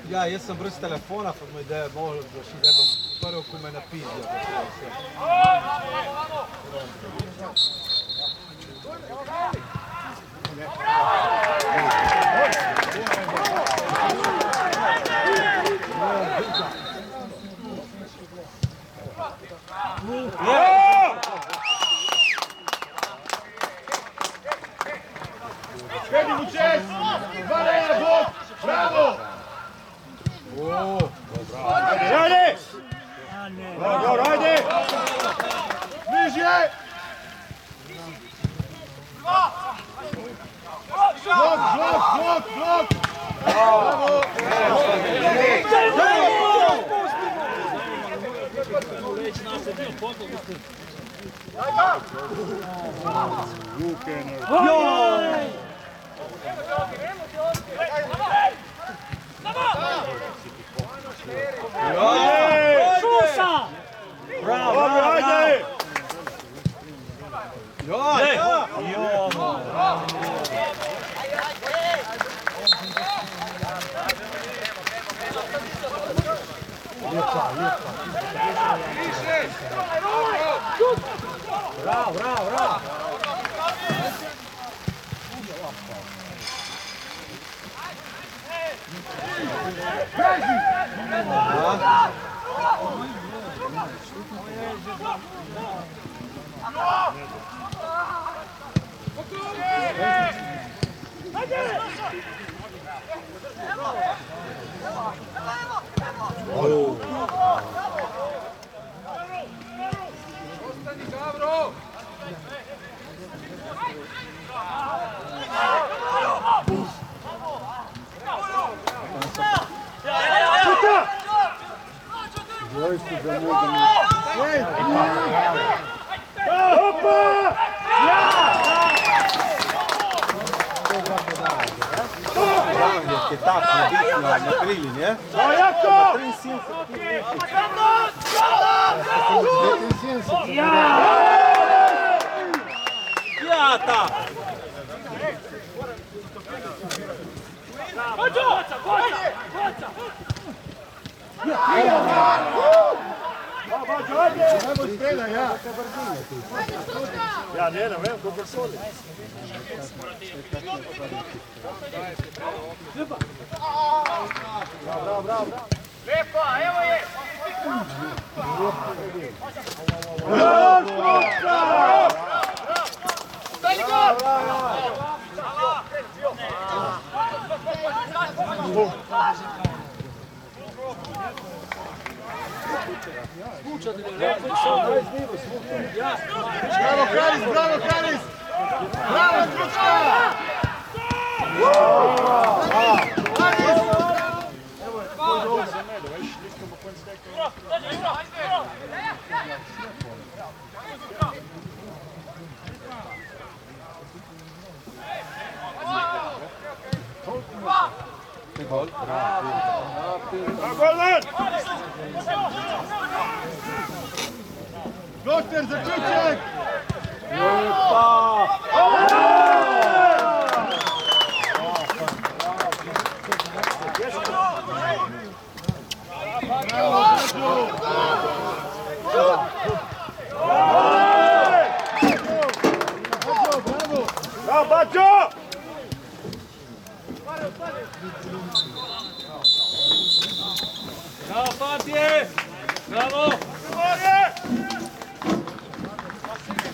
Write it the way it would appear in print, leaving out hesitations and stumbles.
Ja, jaz sem brez telefona, pa mi ideja možno, da še ne bom prvo, ko me napizdja. Vedi Vučes! Valeja, bok! Bravo! Ajde! Dobro, ajde! Bliže! Blok! Bravo! Šuša! Bravo, ajde! Bravo! Je tako nebitno na krili, ne? Jako! Ja, ta! Ajmo strela, ja! Ja, ne vem, kako soli. Bravo! Lepo, evo je! Stani gol! Bravo, Karis! Bravo, Stručka! Doktor, zaključek! Bravo, Bačo! Bravo, Fatih! Bravo! Bravo!